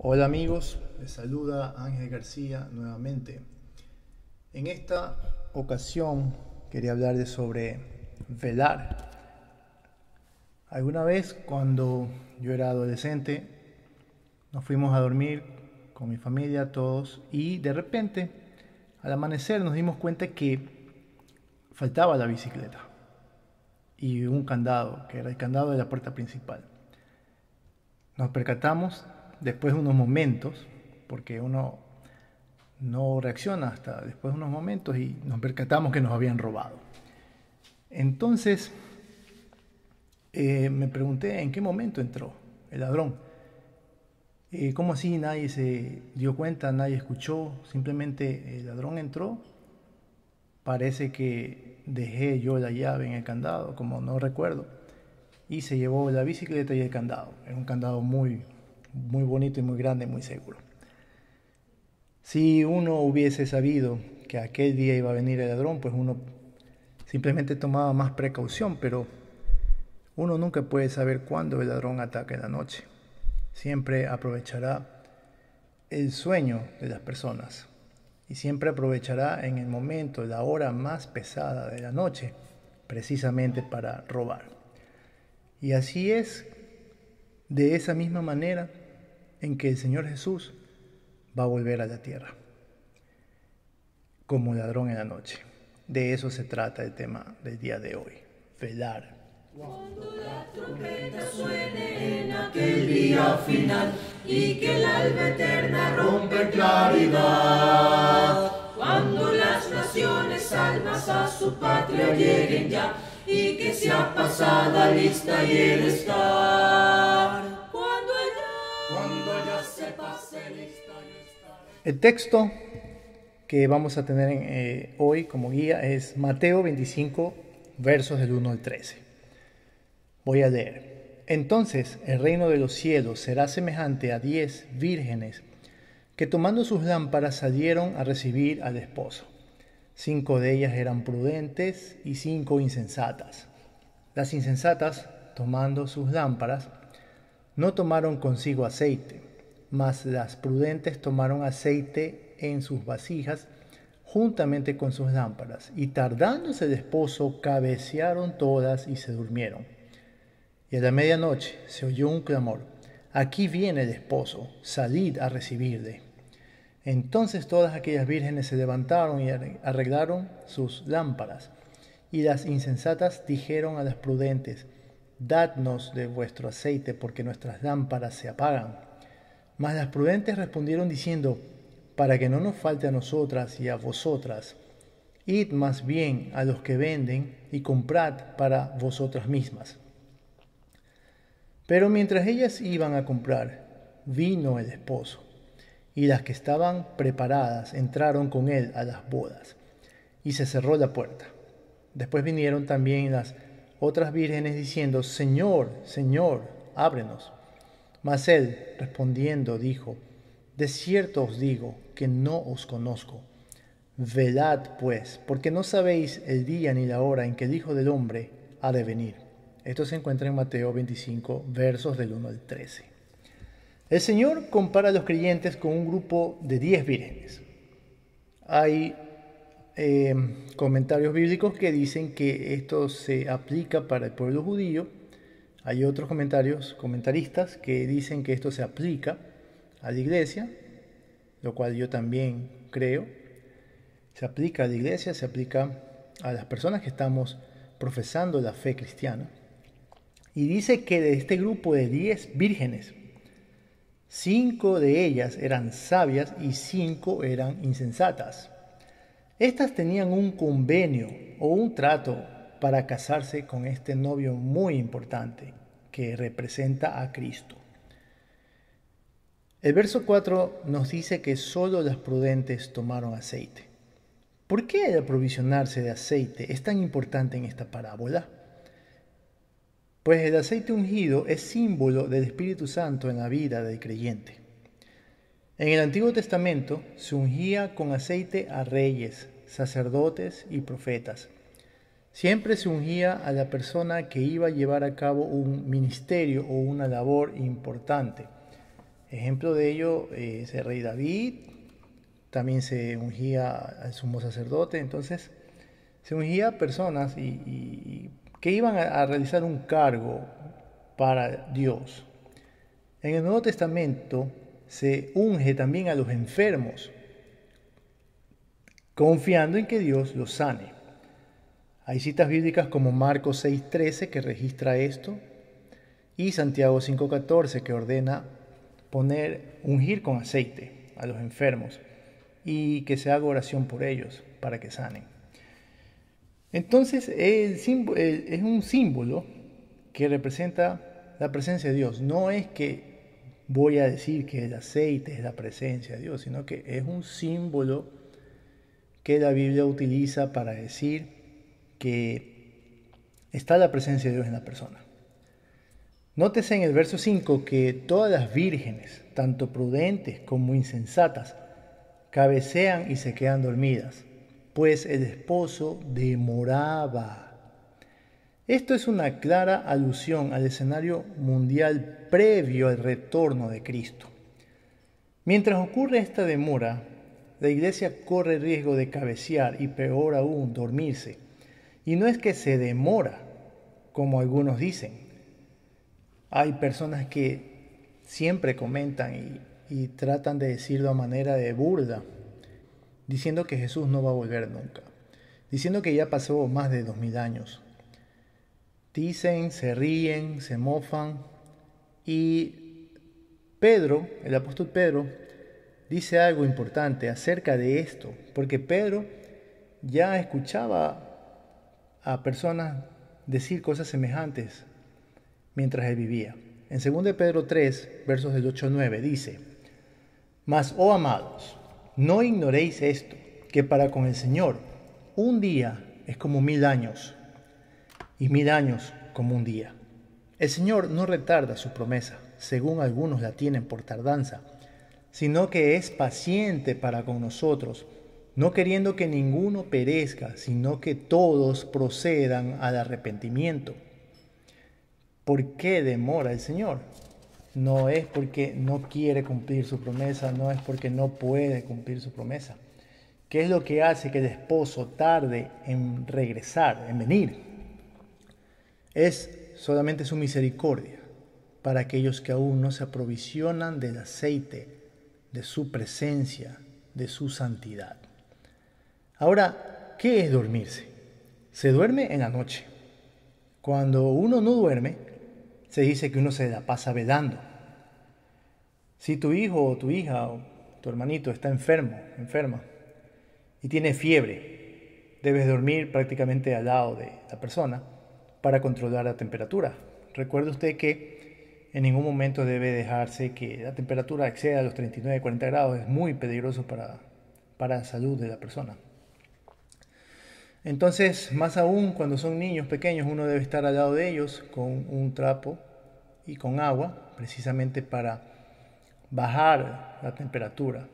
Hola amigos, les saluda Ángel García nuevamente. En esta ocasión quería hablarles sobre velar. Alguna vez cuando yo era adolescente nos fuimos a dormir con mi familia todos y de repente al amanecer nos dimos cuenta que faltaba la bicicleta y un candado, que era el candado de la puerta principal. Nos percatamos después de unos momentos, porque uno no reacciona hasta después de unos momentos y nos percatamos que nos habían robado. Entonces me pregunté en qué momento entró el ladrón. ¿Cómo así nadie se dio cuenta, nadie escuchó? Simplemente el ladrón entró. Parece que dejé yo la llave en el candado, como no recuerdo, y se llevó la bicicleta y el candado. Era un candado muy bonito y muy grande, muy seguro. Si uno hubiese sabido que aquel día iba a venir el ladrón, pues uno simplemente tomaba más precaución, pero uno nunca puede saber cuándo el ladrón ataca en la noche. Siempre aprovechará el sueño de las personas y siempre aprovechará en el momento, la hora más pesada de la noche, precisamente para robar. Y así es, de esa misma manera en que el Señor Jesús va a volver a la tierra, como ladrón en la noche. De eso se trata el tema del día de hoy, velar. Cuando la trompeta suene en aquel día final y que el alba eterna rompe claridad, cuando las naciones salvas a su patria lleguen ya y que sea pasada lista y el estar, cuando ya se pase lista y estar. El texto que vamos a tener hoy como guía es Mateo 25, versos del 1 al 13. Voy a leer. Entonces el reino de los cielos será semejante a 10 vírgenes que tomando sus lámparas salieron a recibir al esposo. 5 de ellas eran prudentes y 5 insensatas. Las insensatas, tomando sus lámparas, no tomaron consigo aceite, mas las prudentes tomaron aceite en sus vasijas juntamente con sus lámparas, y tardándose el esposo, cabecearon todas y se durmieron. Y a la medianoche se oyó un clamor: aquí viene el esposo, salid a recibirle. Entonces todas aquellas vírgenes se levantaron y arreglaron sus lámparas. Y las insensatas dijeron a las prudentes: dadnos de vuestro aceite, porque nuestras lámparas se apagan. Mas las prudentes respondieron diciendo: para que no nos falte a nosotras y a vosotras, id más bien a los que venden y comprad para vosotras mismas. Pero mientras ellas iban a comprar, vino el esposo, y las que estaban preparadas entraron con él a las bodas, y se cerró la puerta. Después vinieron también las otras vírgenes diciendo: Señor, Señor, ábrenos. Mas él, respondiendo, dijo: de cierto os digo que no os conozco. Velad pues, porque no sabéis el día ni la hora en que el Hijo del Hombre ha de venir. Esto se encuentra en Mateo 25, versos del 1 al 13. El Señor compara a los creyentes con un grupo de 10 vírgenes. Hay comentarios bíblicos que dicen que esto se aplica para el pueblo judío. Hay otros comentaristas que dicen que esto se aplica a la iglesia, lo cual yo también creo. Se aplica a la iglesia, se aplica a las personas que estamos profesando la fe cristiana. Y dice que de este grupo de 10 vírgenes, 5 de ellas eran sabias y 5 eran insensatas. Estas tenían un convenio o un trato para casarse con este novio muy importante que representa a Cristo. El verso 4 nos dice que solo las prudentes tomaron aceite. ¿Por qué el aprovisionarse de aceite es tan importante en esta parábola? Pues el aceite ungido es símbolo del Espíritu Santo en la vida del creyente. En el Antiguo Testamento se ungía con aceite a reyes, sacerdotes y profetas. Siempre se ungía a la persona que iba a llevar a cabo un ministerio o una labor importante. Ejemplo de ello es el rey David, también se ungía al sumo sacerdote, entonces se ungía a personas que iban a realizar un cargo para Dios. En el Nuevo Testamento se unge también a los enfermos, confiando en que Dios los sane. Hay citas bíblicas como Marcos 6:13 que registra esto y Santiago 5:14 que ordena ungir con aceite a los enfermos y que se haga oración por ellos para que sanen. Entonces es un símbolo que representa la presencia de Dios. No es que voy a decir que el aceite es la presencia de Dios, sino que es un símbolo que la Biblia utiliza para decir que está la presencia de Dios en la persona. Nótese en el verso 5 que todas las vírgenes, tanto prudentes como insensatas, cabecean y se quedan dormidas, pues el esposo demoraba. Esto es una clara alusión al escenario mundial previo al retorno de Cristo. Mientras ocurre esta demora, la iglesia corre el riesgo de cabecear y peor aún, dormirse. Y no es que se demora, como algunos dicen. Hay personas que siempre comentan y tratan de decirlo a manera de burla, diciendo que Jesús no va a volver nunca, diciendo que ya pasó más de 2000 años. Dicen, se ríen, se mofan y Pedro, el apóstol Pedro, dice algo importante acerca de esto, porque Pedro ya escuchaba a personas decir cosas semejantes mientras él vivía. En 2 Pedro 3, versos del 8 al 9, dice: Mas, oh amados, no ignoréis esto, que para con el Señor un día es como 1000 años, y 1000 años como un día. El Señor no retarda su promesa, según algunos la tienen por tardanza, sino que es paciente para con nosotros, no queriendo que ninguno perezca, sino que todos procedan al arrepentimiento. ¿Por qué demora el Señor? No es porque no quiere cumplir su promesa, no es porque no puede cumplir su promesa. ¿Qué es lo que hace que el esposo tarde en regresar, en venir? Es solamente su misericordia para aquellos que aún no se aprovisionan del aceite, de su presencia, de su santidad. Ahora, ¿qué es dormirse? Se duerme en la noche. Cuando uno no duerme, se dice que uno se la pasa velando. Si tu hijo o tu hija o tu hermanito está enferma y tiene fiebre, debes dormir prácticamente al lado de la persona para controlar la temperatura. Recuerde usted que en ningún momento debe dejarse que la temperatura exceda los 39-40 grados. Es muy peligroso para la salud de la persona. Entonces, más aún cuando son niños pequeños, uno debe estar al lado de ellos con un trapo y con agua, precisamente para bajar la temperatura.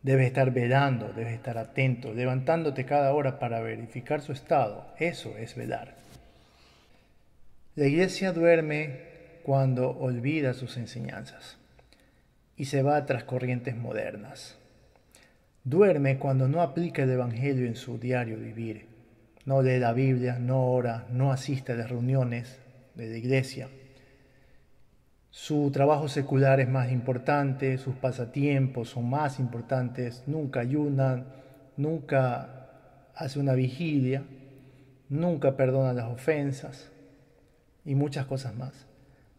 Debes estar velando, debes estar atento, levantándote cada hora para verificar su estado. Eso es velar. La iglesia duerme cuando olvida sus enseñanzas y se va tras corrientes modernas. Duerme cuando no aplica el Evangelio en su diario vivir. No lee la Biblia, no ora, no asiste a las reuniones de la iglesia. Su trabajo secular es más importante, sus pasatiempos son más importantes, nunca ayuna, nunca hace una vigilia, nunca perdona las ofensas y muchas cosas más.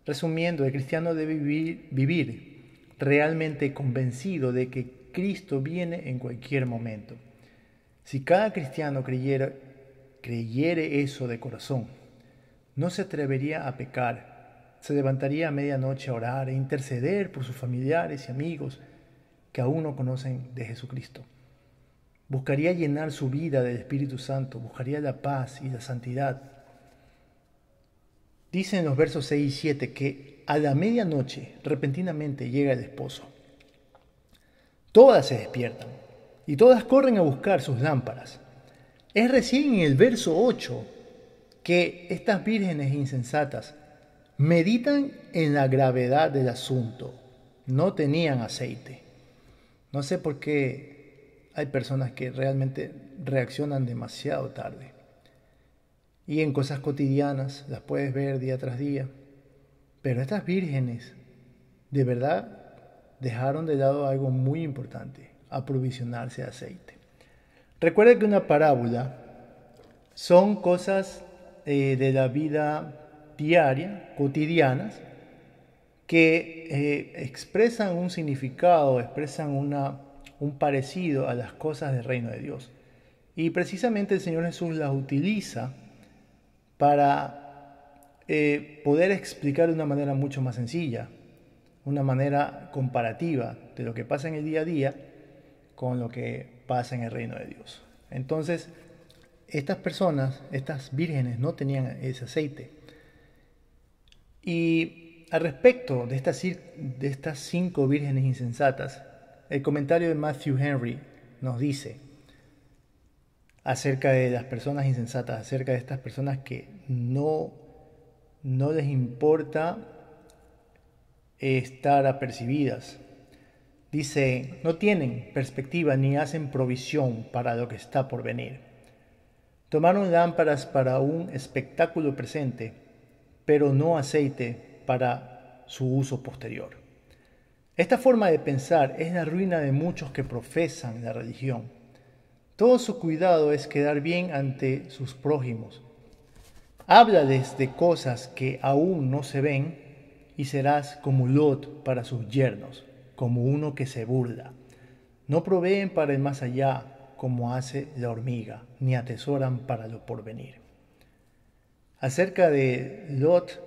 Resumiendo, el cristiano debe vivir realmente convencido de que Cristo viene en cualquier momento. Si cada cristiano creyere eso de corazón, no se atrevería a pecar, se levantaría a medianoche a orar e interceder por sus familiares y amigos que aún no conocen de Jesucristo. Buscaría llenar su vida del Espíritu Santo, buscaría la paz y la santidad. Dice en los versos 6 y 7 que a la medianoche repentinamente llega el esposo. Todas se despiertan y todas corren a buscar sus lámparas. Es recién en el verso 8 que estas vírgenes insensatas meditan en la gravedad del asunto no tenían aceite. No sé por qué hay personas que realmente reaccionan demasiado tarde. Y en cosas cotidianas las puedes ver día tras día. Pero estas vírgenes de verdad dejaron de lado algo muy importante: aprovisionarse de aceite. Recuerda que una parábola son cosas de la vida diaria, cotidianas, que expresan un significado, expresan un parecido a las cosas del reino de Dios. Y precisamente el Señor Jesús las utiliza para poder explicar de una manera mucho más sencilla, una manera comparativa de lo que pasa en el día a día con lo que pasa en el reino de Dios. Entonces, estas personas, estas vírgenes, no tenían ese aceite. Y al respecto de estas 5 vírgenes insensatas, el comentario de Matthew Henry nos dice acerca de las personas insensatas, acerca de estas personas que no les importa estar apercibidas. Dice: no tienen perspectiva ni hacen provisión para lo que está por venir. Tomaron lámparas para un espectáculo presente, pero no aceite para su uso posterior. Esta forma de pensar es la ruina de muchos que profesan la religión. Todo su cuidado es quedar bien ante sus prójimos. Háblales de cosas que aún no se ven y serás como Lot para sus yernos, como uno que se burla. No proveen para el más allá como hace la hormiga, ni atesoran para lo porvenir. Acerca de Lot,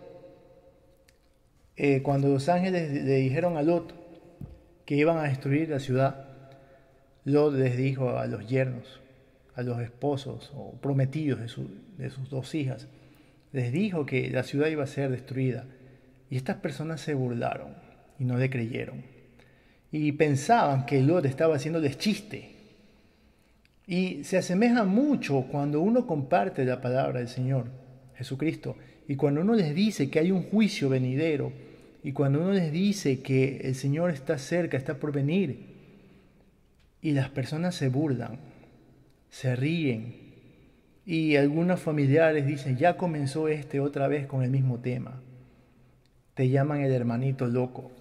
cuando los ángeles le dijeron a Lot que iban a destruir la ciudad, Lot les dijo a los yernos, a los esposos o prometidos de sus 2 hijas, les dijo que la ciudad iba a ser destruida. Y estas personas se burlaron y no le creyeron. Y pensaban que Lot estaba haciéndoles chiste. Y se asemeja mucho cuando uno comparte la palabra del Señor Jesucristo y cuando uno les dice que hay un juicio venidero y cuando uno les dice que el Señor está cerca, está por venir, y las personas se burlan, se ríen, y algunos familiares dicen: ya comenzó otra vez con el mismo tema. Te llaman el hermanito loco,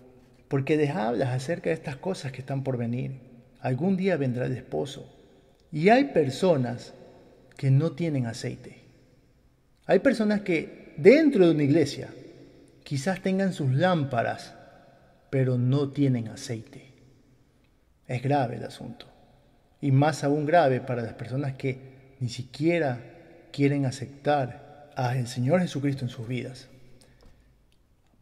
porque les hablas acerca de estas cosas que están por venir. Algún día vendrá el esposo. Y hay personas que no tienen aceite. Hay personas que dentro de una iglesia quizás tengan sus lámparas, pero no tienen aceite. Es grave el asunto. Y más aún grave para las personas que ni siquiera quieren aceptar al Señor Jesucristo en sus vidas.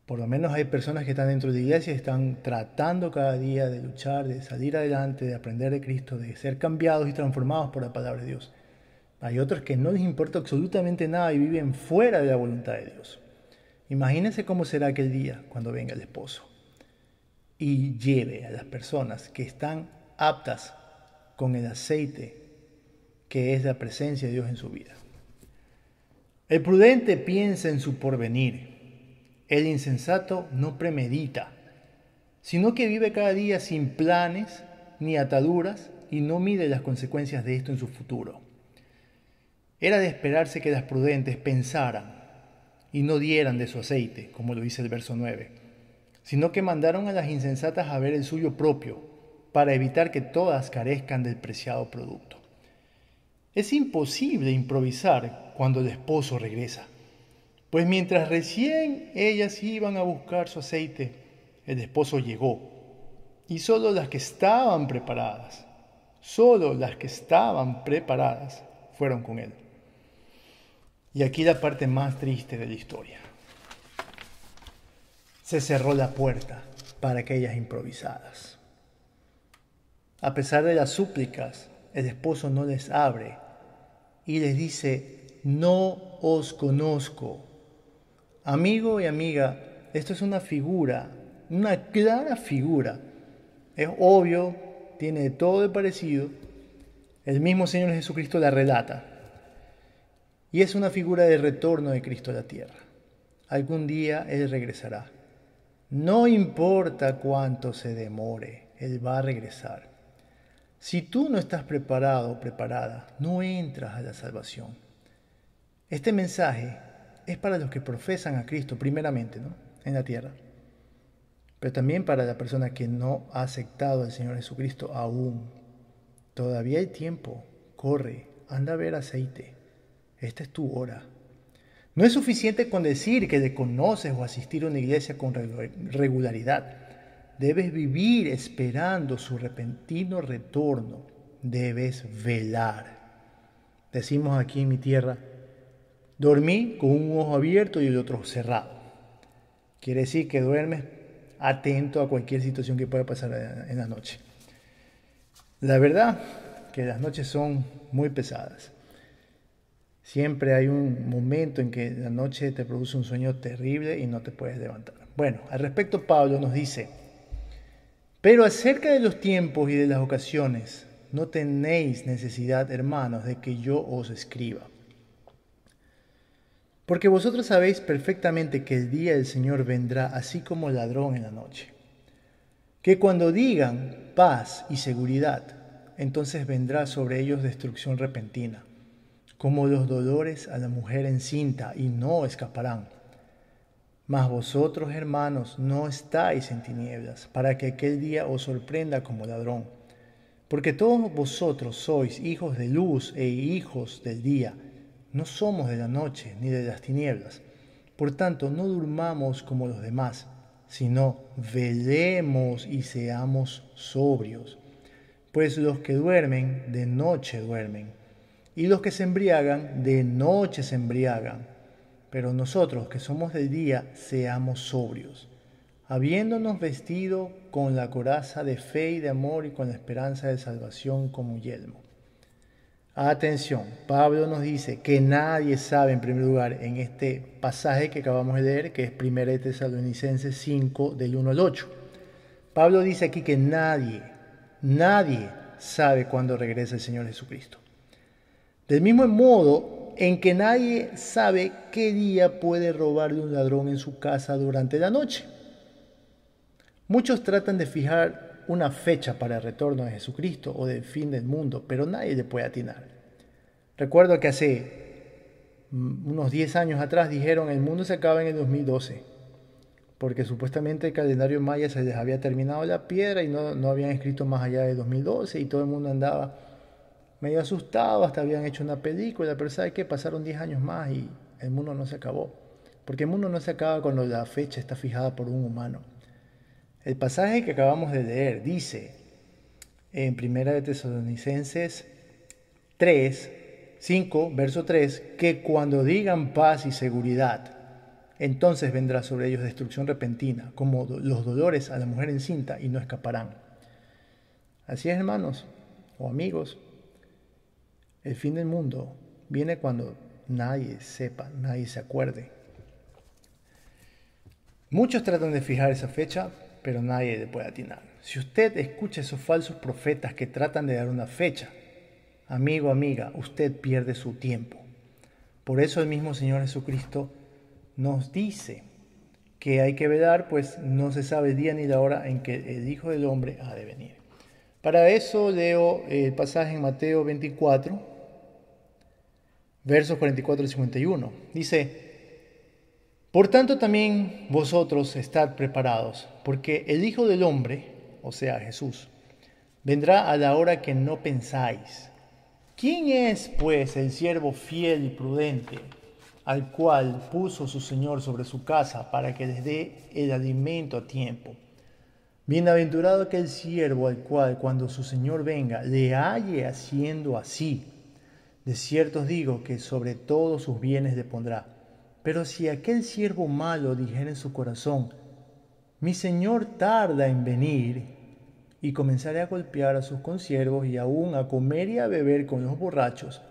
Por lo menos hay personas que están dentro de la iglesia y están tratando cada día de luchar, de salir adelante, de aprender de Cristo, de ser cambiados y transformados por la palabra de Dios. Hay otros que no les importa absolutamente nada y viven fuera de la voluntad de Dios. Imagínense cómo será aquel día cuando venga el esposo y lleve a las personas que están aptas con el aceite que es la presencia de Dios en su vida. El prudente piensa en su porvenir. El insensato no premedita, sino que vive cada día sin planes ni ataduras y no mide las consecuencias de esto en su futuro. Era de esperarse que las prudentes pensaran y no dieran de su aceite, como lo dice el verso 9, sino que mandaron a las insensatas a ver el suyo propio, para evitar que todas carezcan del preciado producto. Es imposible improvisar cuando el esposo regresa, pues mientras recién ellas iban a buscar su aceite, el esposo llegó, y solo las que estaban preparadas fueron con él. Y aquí la parte más triste de la historia. Se cerró la puerta para aquellas improvisadas. A pesar de las súplicas, el esposo no les abre y les dice: no os conozco. Amigo y amiga, esto es una figura, una clara figura. Es obvio, tiene todo de parecido. El mismo Señor Jesucristo la relata. Y es una figura de retorno de Cristo a la tierra. Algún día Él regresará. No importa cuánto se demore, Él va a regresar. Si tú no estás preparado o preparada, no entras a la salvación. Este mensaje es para los que profesan a Cristo primeramente, ¿no?, en la tierra, pero también para la persona que no ha aceptado al Señor Jesucristo aún. Todavía hay tiempo. Corre, anda a ver aceite. Esta es tu hora. No es suficiente con decir que le conoces o asistir a una iglesia con regularidad. Debes vivir esperando su repentino retorno. Debes velar. Decimos aquí en mi tierra, dormí con un ojo abierto y el otro cerrado. Quiere decir que duermes atento a cualquier situación que pueda pasar en la noche. La verdad que las noches son muy pesadas. Siempre hay un momento en que la noche te produce un sueño terrible y no te puedes levantar. Bueno, al respecto Pablo nos dice, pero acerca de los tiempos y de las ocasiones, no tenéis necesidad, hermanos, de que yo os escriba. Porque vosotros sabéis perfectamente que el día del Señor vendrá así como ladrón en la noche. Que cuando digan paz y seguridad, entonces vendrá sobre ellos destrucción repentina, como los dolores a la mujer encinta, y no escaparán. Mas vosotros, hermanos, no estáis en tinieblas, para que aquel día os sorprenda como ladrón. Porque todos vosotros sois hijos de luz e hijos del día. No somos de la noche ni de las tinieblas. Por tanto, no durmamos como los demás, sino velemos y seamos sobrios. Pues los que duermen, de noche duermen, y los que se embriagan, de noche se embriagan. Pero nosotros, que somos del día, seamos sobrios, habiéndonos vestido con la coraza de fe y de amor y con la esperanza de salvación como yelmo. Atención, Pablo nos dice que nadie sabe, en primer lugar, en este pasaje que acabamos de leer, que es 1 Tesalonicenses 5, del 1 al 8. Pablo dice aquí que nadie sabe cuándo regresa el Señor Jesucristo. Del mismo modo en que nadie sabe qué día puede robarle un ladrón en su casa durante la noche. Muchos tratan de fijar una fecha para el retorno de Jesucristo o del fin del mundo, pero nadie le puede atinar. Recuerdo que hace unos 10 años atrás dijeron el mundo se acaba en el 2012, porque supuestamente el calendario maya se les había terminado la piedra y no habían escrito más allá de 2012 y todo el mundo andaba medio asustado, hasta habían hecho una película, pero ¿sabe qué? Pasaron 10 años más y el mundo no se acabó, porque el mundo no se acaba cuando la fecha está fijada por un humano. El pasaje que acabamos de leer dice en 1 Tesalonicenses 5, verso 3, que cuando digan paz y seguridad, entonces vendrá sobre ellos destrucción repentina, como los dolores a la mujer encinta, y no escaparán. Así es, hermanos o amigos, el fin del mundo viene cuando nadie sepa, nadie se acuerde. Muchos tratan de fijar esa fecha, pero nadie le puede atinar. Si usted escucha esos falsos profetas que tratan de dar una fecha, amigo, amiga, usted pierde su tiempo. Por eso el mismo Señor Jesucristo nos dice que hay que velar, pues no se sabe el día ni la hora en que el Hijo del Hombre ha de venir. Para eso leo el pasaje en Mateo 24, versos 44 y 51. Dice: por tanto también vosotros estad preparados, porque el Hijo del Hombre, o sea Jesús, vendrá a la hora que no pensáis. ¿Quién es, pues, el siervo fiel y prudente, al cual puso su Señor sobre su casa para que les dé el alimento a tiempo? Bienaventurado aquel siervo al cual, cuando su Señor venga, le halle haciendo así. De cierto os digo que sobre todos sus bienes le pondrá. Pero si aquel siervo malo dijera en su corazón, mi Señor tarda en venir, y comenzaré a golpear a sus consiervos y aún a comer y a beber con los borrachos,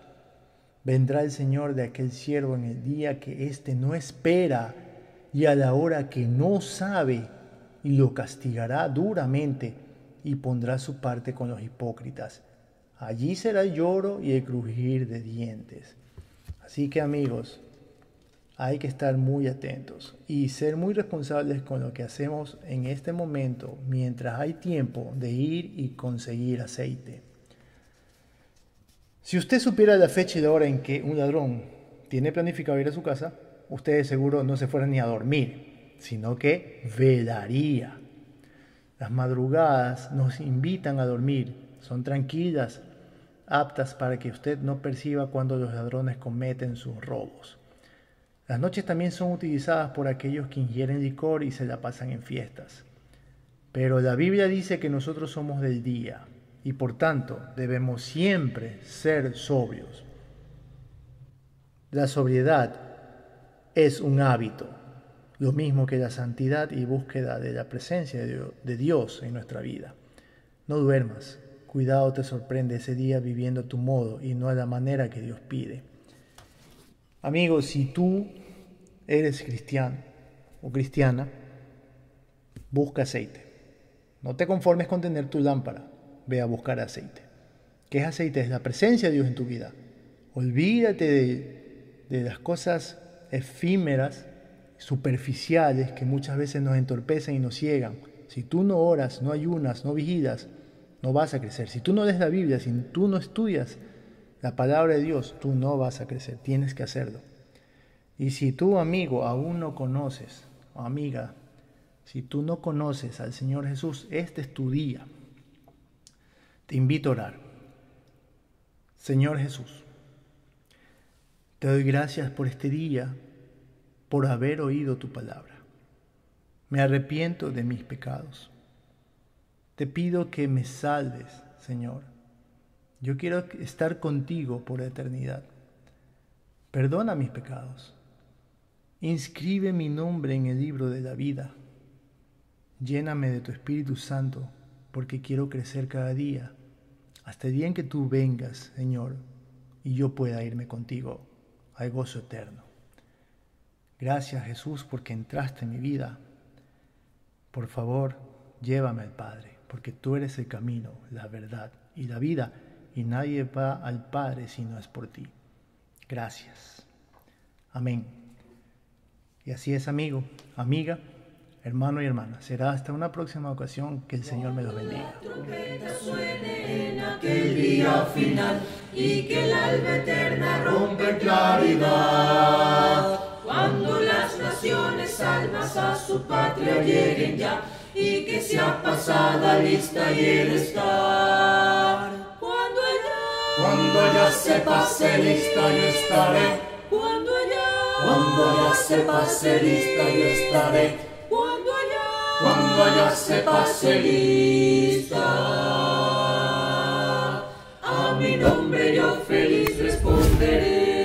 vendrá el Señor de aquel siervo en el día que éste no espera y a la hora que no sabe, y lo castigará duramente y pondrá su parte con los hipócritas. Allí será el lloro y el crujir de dientes. Así que, amigos, Hay que estar muy atentos y ser muy responsables con lo que hacemos en este momento mientras hay tiempo de ir y conseguir aceite. Si usted supiera la fecha y la hora en que un ladrón tiene planificado ir a su casa, usted de seguro no se fuera ni a dormir, sino que velaría. Las madrugadas nos invitan a dormir, son tranquilas, aptas para que usted no perciba cuando los ladrones cometen sus robos. Las noches también son utilizadas por aquellos que ingieren licor y se la pasan en fiestas. Pero la Biblia dice que nosotros somos del día y por tanto debemos siempre ser sobrios. La sobriedad es un hábito, lo mismo que la santidad y búsqueda de la presencia de Dios en nuestra vida. No duermas, cuidado te sorprende ese día viviendo a tu modo y no a la manera que Dios pide. Amigos, si tú eres cristiano o cristiana, busca aceite. No te conformes con tener tu lámpara, ve a buscar aceite. ¿Qué es aceite? Es la presencia de Dios en tu vida. Olvídate de las cosas efímeras, superficiales, que muchas veces nos entorpecen y nos ciegan. Si tú no oras, no ayunas, no vigilas, no vas a crecer. Si tú no lees la Biblia, si tú no estudias la palabra de Dios, tú no vas a crecer, tienes que hacerlo. Y si tú, amigo, aún no conoces, o amiga, si tú no conoces al Señor Jesús, este es tu día. Te invito a orar. Señor Jesús, te doy gracias por este día, por haber oído tu palabra. Me arrepiento de mis pecados. Te pido que me salves, Señor. Yo quiero estar contigo por la eternidad. Perdona mis pecados. Inscribe mi nombre en el libro de la vida. Lléname de tu Espíritu Santo, porque quiero crecer cada día, hasta el día en que tú vengas, Señor, y yo pueda irme contigo al gozo eterno. Gracias, Jesús, porque entraste en mi vida. Por favor, llévame al Padre, porque tú eres el camino, la verdad y la vida, y nadie va al Padre si no es por ti. Gracias. Amén. Y así es, amigo, amiga, hermano y hermana. Será hasta una próxima ocasión. Que el Señor me los bendiga. La trompeta suene en aquel día final y que el alba eterna rompe claridad. Cuando las naciones salvas a su patria lleguen ya y que sea pasada lista y el estar. Cuando allá se pase lista yo estaré. Cuando allá se pase lista yo estaré. Cuando allá se pase lista. A mi nombre yo feliz responderé.